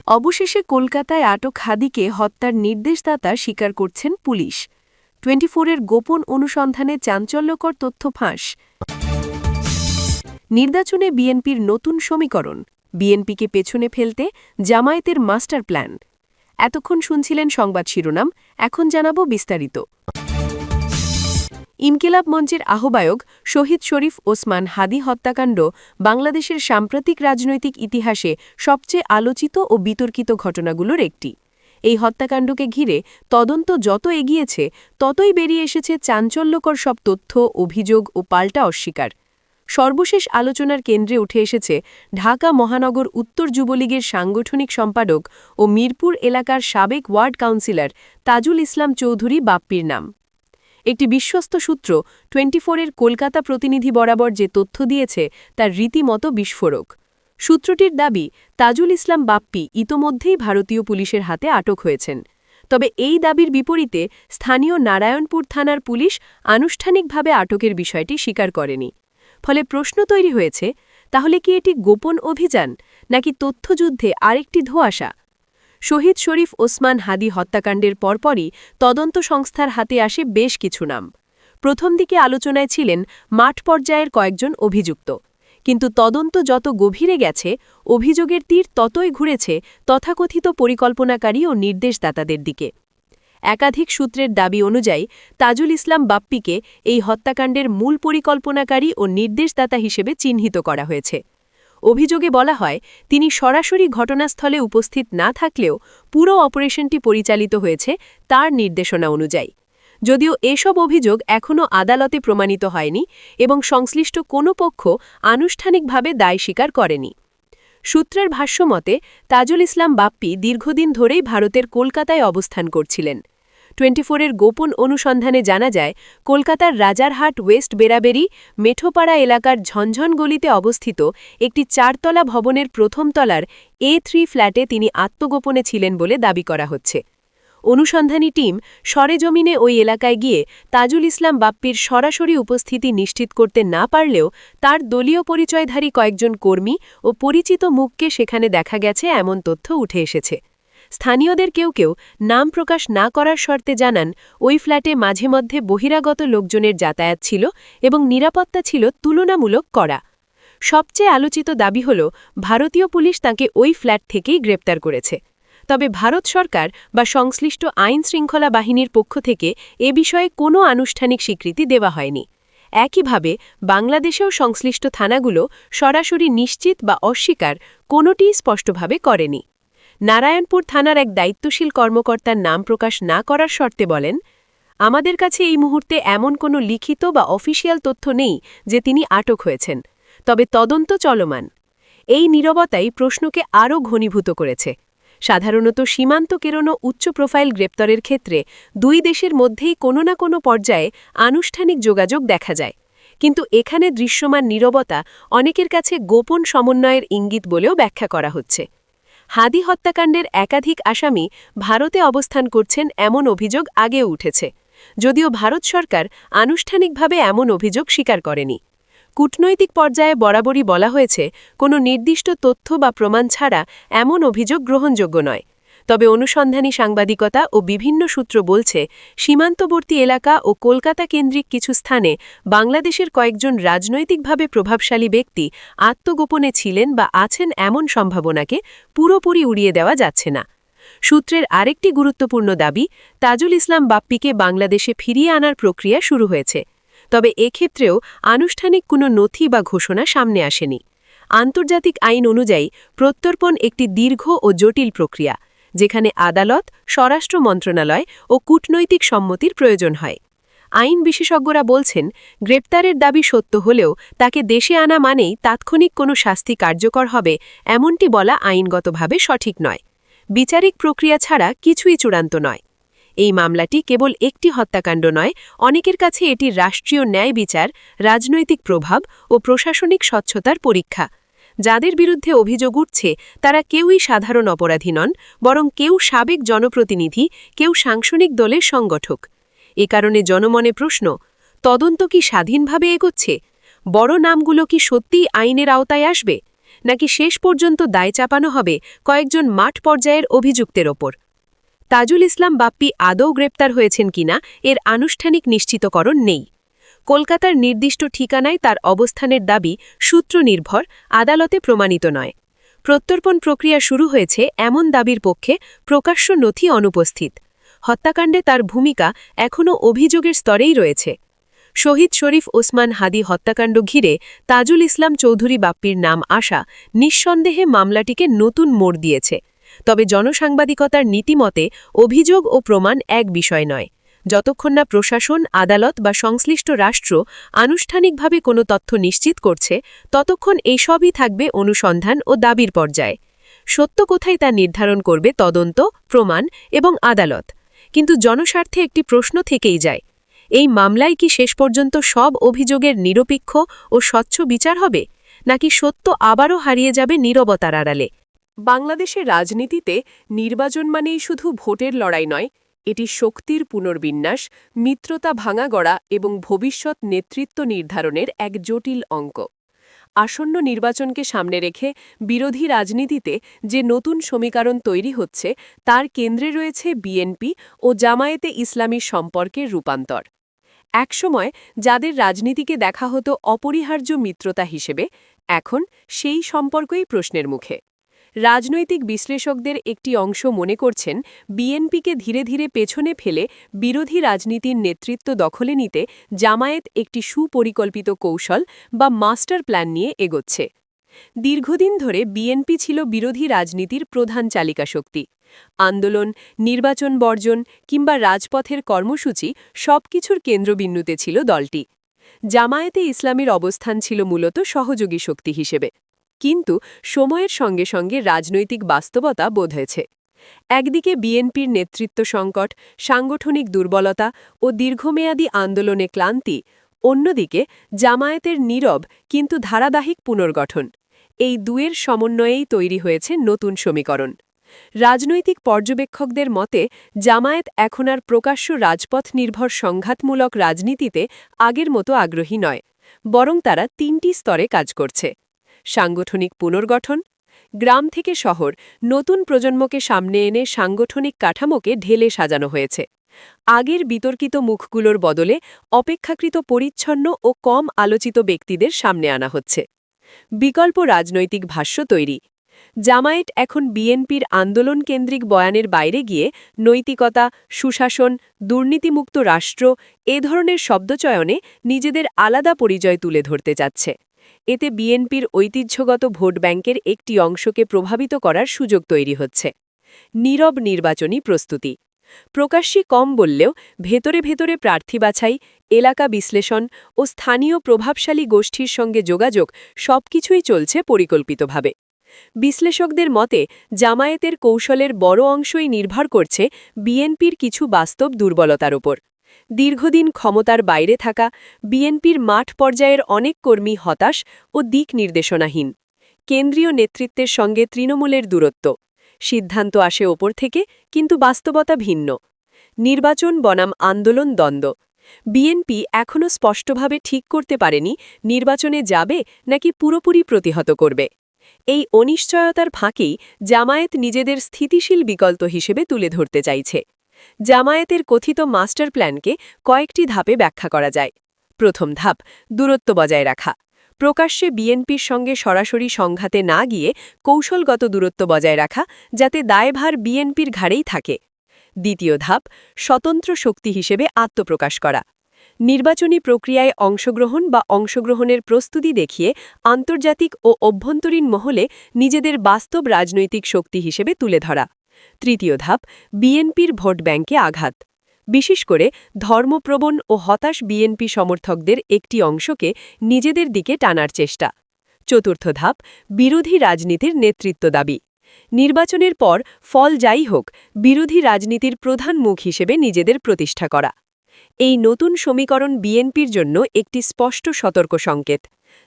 অবশেষে কলকাতায় আটক হাদিকে হত্যার নির্দেশদাতা স্বীকার করছেন পুলিশ। 24-এর গোপন অনুসন্ধানে চাঞ্চল্যকর তথ্য ফাঁস। নির্বাচনে বিএনপির নতুন সমীকরণ, বিএনপিকে পেছনে ফেলতে জামায়াতের মাস্টার প্ল্যান। এতক্ষণ শুনছিলেন সংবাদ শিরোনাম, এখন জানাবো বিস্তারিত। ইনকিলাব মঞ্চের আহ্বায়ক শহীদ শরীফ ওসমান হাদি হত্যাকাণ্ড বাংলাদেশের সাম্প্রতিক রাজনৈতিক ইতিহাসে সবচেয়ে আলোচিত ও বিতর্কিত ঘটনাগুলোর একটি। এই হত্যাকাণ্ডকে ঘিরে তদন্ত যত এগিয়েছে ততই বেরিয়ে এসেছে চাঞ্চল্যকর সব তথ্য, অভিযোগ ও পাল্টা অস্বীকার। সর্বশেষ আলোচনার কেন্দ্রে উঠে এসেছে ঢাকা মহানগর উত্তর যুবলীগের সাংগঠনিক সম্পাদক ও মিরপুর এলাকার সাবেক ওয়ার্ড কাউন্সিলর তাজুল ইসলাম চৌধুরী বাপ্পির নাম। একটি বিশ্বস্ত সূত্র 24-এর কলকাতা প্রতিনিধি বরাবর যে তথ্য দিয়েছে তার রীতিমতো বিস্ফোরক। সূত্রটির দাবি, তাজুল ইসলাম বাপ্পি ইতোমধ্যেই ভারতীয় পুলিশের হাতে আটক হয়েছেন। তবে এই দাবির বিপরীতে স্থানীয় নারায়ণপুর থানার পুলিশ আনুষ্ঠানিকভাবে আটকের বিষয়টি স্বীকার করেনি। ফলে প্রশ্ন তৈরি হয়েছে, তাহলে কি এটি গোপন অভিযান নাকি তথ্যযুদ্ধে আরেকটি ধোঁয়াশা? শহীদ শরীফ ওসমান হাদি হত্যাকাণ্ডের পরপরই তদন্ত সংস্থার হাতে আসে বেশ কিছু নাম। প্রথম দিকে আলোচনায় ছিলেন মাঠ পর্যায়ের কয়েকজন অভিযুক্ত, কিন্তু তদন্ত যত গভীরে গেছে অভিযোগের তীর ততই ঘুরেছে তথাকথিত পরিকল্পনাকারী ও নির্দেশদাতাদের দিকে। একাধিক সূত্রের দাবি অনুযায়ী তাজুল ইসলাম বাপ্পিকে এই হত্যাকাণ্ডের মূল পরিকল্পনাকারী ও নির্দেশদাতা হিসেবে চিহ্নিত করা হয়েছে। অভিযোগে বলা হয়, তিনি সরাসরি ঘটনাস্থলে উপস্থিত না থাকলেও পুরো অপারেশনটি পরিচালিত হয়েছে তার নির্দেশনা অনুযায়ী। যদিও এসব অভিযোগ এখনও আদালতে প্রমাণিত হয়নি এবং সংশ্লিষ্ট কোনো পক্ষ আনুষ্ঠানিকভাবে দায় স্বীকার করেনি। সূত্রের ভাষ্যমতে তাজুল ইসলাম বাপ্পি দীর্ঘদিন ধরেই ভারতের কলকাতায় অবস্থান করছিলেন। 24-এর গোপন অনুসন্ধানে জানা যায়, কলকাতার রাজারহাট ওয়েস্ট বেরাবেরি মেঠোপাড়া এলাকার ঝনঝন গলিতে অবস্থিত একটি 4তলা ভবনের প্রথম তলার A3 ফ্ল্যাটে তিনি আত্মগোপনে ছিলেন বলে দাবি করা হচ্ছে। অনুসন্ধানী টিম সরেজমিনে ওই এলাকায় গিয়ে তাজুল ইসলাম বাপ্পির সরাসরি উপস্থিতি নিশ্চিত করতে না পারলেও তার দলীয় পরিচয়ধারী কয়েকজন কর্মী ও পরিচিত মুখকে সেখানে দেখা গেছে এমন তথ্য উঠে এসেছে। স্থানীয়দের কেউ কেউ নাম প্রকাশ না করার শর্তে জানান, ওই ফ্ল্যাটে মাঝে মধ্যে বহিরাগত লোকজনের যাতায়াত ছিল এবং নিরাপত্তা ছিল তুলনামূলক কড়া। সবচেয়ে আলোচিত দাবি হল, ভারতীয় পুলিশ তাঁকে ওই ফ্ল্যাট থেকেই গ্রেপ্তার করেছে। তবে ভারত সরকার বা সংশ্লিষ্ট আইন শৃঙ্খলা বাহিনীর পক্ষ থেকে এ বিষয়ে কোনো আনুষ্ঠানিক স্বীকৃতি দেওয়া হয়নি। একইভাবে বাংলাদেশেও সংশ্লিষ্ট থানাগুলো সরাসরি নিশ্চিত বা অস্বীকার কোনোটিই স্পষ্টভাবে করেনি। নারায়ণপুর থানার এক দায়িত্বশীল কর্মকর্তার নাম প্রকাশ না করার শর্তে বলেন, আমাদের কাছে এই মুহূর্তে এমন কোনো লিখিত বা অফিসিয়াল তথ্য নেই যে তিনি আটক হয়েছেন, তবে তদন্ত চলমান। এই নীরবতাই প্রশ্নকে আরও ঘনীভূত করেছে। সাধারণত সীমান্ত পেরোনো উচ্চ প্রোফাইল গ্রেপ্তারের ক্ষেত্রে দুই দেশের মধ্যেই কোনো না কোনো পর্যায়ে আনুষ্ঠানিক যোগাযোগ দেখা যায়, কিন্তু এখানে দৃশ্যমান নীরবতা অনেকের কাছে গোপন সমন্বয়ের ইঙ্গিত বলেও ব্যাখ্যা করা হচ্ছে। হাদি হত্যাকাণ্ডের একাধিক আসামি ভারতে অবস্থান করছেন এমন অভিযোগ আগেও উঠেছে, যদিও ভারত সরকার আনুষ্ঠানিকভাবে এমন অভিযোগ স্বীকার করেনি। কূটনৈতিক পর্যায়ে বরাবরই বলা হয়েছে, কোনো নির্দিষ্ট তথ্য বা প্রমাণ ছাড়া এমন অভিযোগ গ্রহণযোগ্য নয়। তবে অনুসন্ধানী সাংবাদিকতা ও বিভিন্ন সূত্র বলছে, সীমান্তবর্তী এলাকা ও কলকাতা কেন্দ্রিক কিছু স্থানে বাংলাদেশের কয়েকজন রাজনৈতিকভাবে প্রভাবশালী ব্যক্তি আত্মগোপনে ছিলেন বা আছেন এমন সম্ভাবনাকে পুরোপুরি উড়িয়ে দেওয়া যাচ্ছে না। সূত্রের আরেকটি গুরুত্বপূর্ণ দাবি, তাজুল ইসলাম বাপ্পিকে বাংলাদেশে ফিরিয়ে আনার প্রক্রিয়া শুরু হয়েছে। তবে এক্ষেত্রেও আনুষ্ঠানিক কোনো নথি বা ঘোষণা সামনে আসেনি। আন্তর্জাতিক আইন অনুযায়ী প্রত্যর্পণ একটি দীর্ঘ ও জটিল প্রক্রিয়া, যেখানে আদালত, স্বরাষ্ট্র মন্ত্রণালয় ও কূটনৈতিক সম্মতির প্রয়োজন হয়। আইন বিশেষজ্ঞরা বলছেন, গ্রেপ্তারের দাবি সত্য হলেও তাকে দেশে আনা মানেই তাৎক্ষণিক কোনো শাস্তি কার্যকর হবে এমনটি বলা আইনগতভাবে সঠিক নয়। বিচারিক প্রক্রিয়া ছাড়া কিছুই চূড়ান্ত নয়। এই মামলাটি কেবল একটি হত্যাকাণ্ড নয়, অনেকের কাছে এটি রাষ্ট্রীয় ন্যায় বিচার, রাজনৈতিক প্রভাব ও প্রশাসনিক স্বচ্ছতার পরীক্ষা। যাদের বিরুদ্ধে অভিযোগ উঠছে তারা কেউই সাধারণ অপরাধী নন, বরং কেউ সাবেক জনপ্রতিনিধি, কেউ সাংগঠনিক দলের সংগঠক। এ কারণে জনমনে প্রশ্ন, তদন্ত কি স্বাধীনভাবে এগোচ্ছে? বড় নামগুলো কি সত্যিই আইনের আওতায় আসবে, নাকি শেষ পর্যন্ত দায় চাপানো হবে কয়েকজন মাঠ পর্যায়ের অভিযুক্তের ওপর? তাজুল ইসলাম বাপ্পি আদৌ গ্রেপ্তার হয়েছেন কিনা এর আনুষ্ঠানিক নিশ্চিতকরণ নেই। কলকাতার নির্দিষ্ট ঠিকানায় তার অবস্থানের দাবি সূত্র নির্ভর, আদালতে প্রমাণিত নয়। প্রত্যর্পণ প্রক্রিয়া শুরু হয়েছে এমন দাবির পক্ষে প্রকাশ্য নথি অনুপস্থিত। হত্যাকাণ্ডে তার ভূমিকা এখনও অভিযোগের স্তরেই রয়েছে। শহীদ শরীফ ওসমান হাদি হত্যাকাণ্ড ঘিরে তাজুল ইসলাম চৌধুরী বাপ্পির নাম আসা নিঃসন্দেহে মামলাটিকে নতুন মোড় দিয়েছে। তবে জনসাংবাদিকতার নীতিমতে অভিযোগ ও প্রমাণ এক বিষয় নয়। যতক্ষণ না প্রশাসন, আদালত বা সংশ্লিষ্ট রাষ্ট্র আনুষ্ঠানিকভাবে কোনো তথ্য নিশ্চিত করছে, ততক্ষণ এইসবই থাকবে অনুসন্ধান ও দাবির পর্যায়ে। সত্য কোথায় তা নির্ধারণ করবে তদন্ত, প্রমাণ এবং আদালত। কিন্তু জনস্বার্থে একটি প্রশ্ন থেকেই যায়, এই মামলায় কি শেষ পর্যন্ত সব অভিযোগের নিরপেক্ষ ও স্বচ্ছ বিচার হবে, নাকি সত্য আবারও হারিয়ে যাবে নীরবতার আড়ালে? বাংলাদেশের রাজনীতিতে নির্বাচন মানেই শুধু ভোটের লড়াই নয়, এটি শক্তির পুনর্বিন্যাস, মিত্রতা ভাঙাগড়া এবং ভবিষ্যৎ নেতৃত্ব নির্ধারণের এক জটিল অঙ্ক। আসন্ন নির্বাচনকে সামনে রেখে বিরোধী রাজনীতিতে যে নতুন সমীকরণ তৈরি হচ্ছে, তার কেন্দ্রে রয়েছে বিএনপি ও জামায়াতে ইসলামীর সম্পর্কের রূপান্তর। একসময় যাদের রাজনীতিকে দেখা হতো অপরিহার্য মিত্রতা হিসেবে, এখন সেই সম্পর্কই প্রশ্নের মুখে। রাজনৈতিক বিশ্লেষকদের একটি অংশ মনে করছেন, বিএনপিকে ধীরে ধীরে পেছনে ফেলে বিরোধী রাজনীতির নেতৃত্ব দখলে নিতে জামায়াত একটি সুপরিকল্পিত কৌশল বা মাস্টার প্ল্যান নিয়ে এগোচ্ছে। দীর্ঘদিন ধরে বিএনপি ছিল বিরোধী রাজনীতির প্রধান চালিকা শক্তি। আন্দোলন, নির্বাচন বর্জন কিংবা রাজপথের কর্মসূচি সবকিছুর কেন্দ্রবিন্দুতে ছিল দলটি। জামায়াতে ইসলামীর অবস্থান ছিল মূলত সহযোগী শক্তি হিসেবে। কিন্তু সময়ের সঙ্গে সঙ্গে রাজনৈতিক বাস্তবতা বোধ হয়েছে। একদিকে বিএনপির নেতৃত্ব সংকট, সাংগঠনিক দুর্বলতা ও দীর্ঘমেয়াদী আন্দোলনে ক্লান্তি, অন্যদিকে জামায়াতের নীরব কিন্তু ধারাবাহিক পুনর্গঠন। এই দুয়ের সমন্বয়েই তৈরি হয়েছে নতুন সমীকরণ। রাজনৈতিক পর্যবেক্ষকদের মতে জামায়াত এখন আর প্রকাশ্য রাজপথ নির্ভর সংঘাতমূলক রাজনীতিতে আগের মতো আগ্রহী নয়, বরং তারা তিনটি স্তরে কাজ করছে। সাংগঠনিক পুনর্গঠন, গ্রাম থেকে শহর নতুন প্রজন্মকে সামনে এনে সাংগঠনিক কাঠামোকে ঢেলে সাজানো হয়েছে। আগের বিতর্কিত মুখগুলোর বদলে অপেক্ষাকৃত পরিচ্ছন্ন ও কম আলোচিত ব্যক্তিদের সামনে আনা হচ্ছে। বিকল্প রাজনৈতিক ভাষ্য তৈরি। জামায়াত এখন বিএনপির আন্দোলনকেন্দ্রিক বয়ানের বাইরে গিয়ে নৈতিকতা, সুশাসন, দুর্নীতিমুক্ত রাষ্ট্র এ ধরনের শব্দচয়নে নিজেদের আলাদা পরিচয় তুলে ধরতে চাচ্ছে। এতে বিএনপির ঐতিহ্যগত ভোট ব্যাংকের একটি অংশকে প্রভাবিত করার সুযোগ তৈরি হচ্ছে। নীরব নির্বাচনী প্রস্তুতি। প্রকাশ্যে কম বললেও ভেতরে ভেতরে প্রার্থী বাছাই, এলাকা বিশ্লেষণ ও স্থানীয় প্রভাবশালী গোষ্ঠীর সঙ্গে যোগাযোগ সবকিছুই চলছে পরিকল্পিতভাবে। বিশ্লেষকদের মতে জামায়াতের কৌশলের বড় অংশই নির্ভর করছে বিএনপির কিছু বাস্তব দুর্বলতার ওপর। দীর্ঘদিন ক্ষমতার বাইরে থাকা, বিএনপির মাঠ পর্যায়ের অনেক কর্মী হতাশ ও দিক নির্দেশনাহীন। কেন্দ্রীয় নেতৃত্বের সঙ্গে তৃণমূলের দূরত্ব। সিদ্ধান্ত আসে ওপর থেকে, কিন্তু বাস্তবতা ভিন্ন। নির্বাচন বনাম আন্দোলন দ্বন্দ্ব। বিএনপি এখনও স্পষ্টভাবে ঠিক করতে পারেনি নির্বাচনে যাবে নাকি পুরোপুরি প্রতিহত করবে। এই অনিশ্চয়তার ফাঁকেই জামায়াত নিজেদের স্থিতিশীল বিকল্প হিসেবে তুলে ধরতে চাইছে। জামায়াতের কথিত মাস্টার প্ল্যানকে কয়েকটি ধাপে ব্যাখ্যা করা যায়। প্রথম ধাপ, দূরত্ব বজায় রাখা। প্রকাশ্যে বিএনপির সঙ্গে সরাসরি সংঘাতে না গিয়ে কৌশলগত দূরত্ব বজায় রাখা, যাতে দায়ভার বিএনপির ঘাড়েই থাকে। দ্বিতীয় ধাপ, স্বতন্ত্র শক্তি হিসেবে আত্মপ্রকাশ করা। নির্বাচনী প্রক্রিয়ায় অংশগ্রহণ বা অংশগ্রহণের প্রস্তুতি দেখিয়ে আন্তর্জাতিক ও অভ্যন্তরীণ মহলে নিজেদের বাস্তব রাজনৈতিক শক্তি হিসেবে তুলে ধরা। তৃতীয় ধাপ, বিএনপির ভোট ব্যাংকে আঘাত। বিশেষ করে ধর্মপ্রবণ ও হতাশ বিএনপি সমর্থকদের একটি অংশকে নিজেদের দিকে টানার চেষ্টা। চতুর্থ ধাপ, বিরোধী রাজনীতির নেতৃত্ব দাবি। নির্বাচনের পর ফল যাই হোক, বিরোধী রাজনীতির প্রধান মুখ হিসেবে নিজেদের প্রতিষ্ঠা করা। এই নতুন সমীকরণ বিএনপির জন্য একটি স্পষ্ট সতর্ক সংকেত।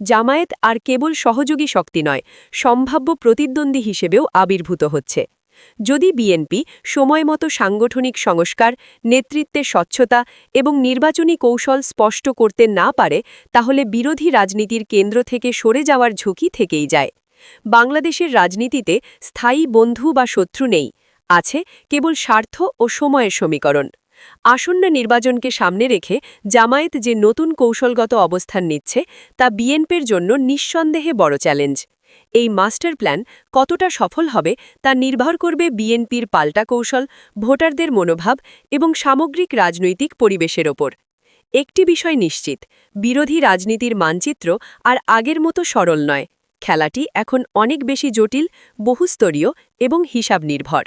জামায়াত আর কেবল সহযোগী শক্তি নয়, সম্ভাব্য প্রতিদ্বন্দ্বী হিসেবেও আবির্ভূত হচ্ছে। যদি বিএনপি সময়মতো সাংগঠনিক সংস্কার, নেতৃত্বে স্বচ্ছতা এবং নির্বাচনী কৌশল স্পষ্ট করতে না পারে, তাহলে বিরোধী রাজনীতির কেন্দ্র থেকে সরে যাওয়ার ঝুঁকি থেকেই যায়। বাংলাদেশের রাজনীতিতে স্থায়ী বন্ধু বা শত্রু নেই, আছে কেবল স্বার্থ ও সময়ের সমীকরণ। আসন্ন নির্বাচনকে সামনে রেখে জামায়াত যে নতুন কৌশলগত অবস্থান নিচ্ছে তা বিএনপির জন্য নিঃসন্দেহে বড় চ্যালেঞ্জ। এই মাস্টার প্ল্যান কতটা সফল হবে তা নির্ভর করবে বিএনপির পাল্টা কৌশল, ভোটারদের মনোভাব এবং সামগ্রিক রাজনৈতিক পরিবেশের ওপর। একটি বিষয় নিশ্চিত, বিরোধী রাজনীতির মানচিত্র আর আগের মতো সরল নয়। খেলাটি এখন অনেক বেশি জটিল, বহুস্তরীয় এবং হিসাব নির্ভর।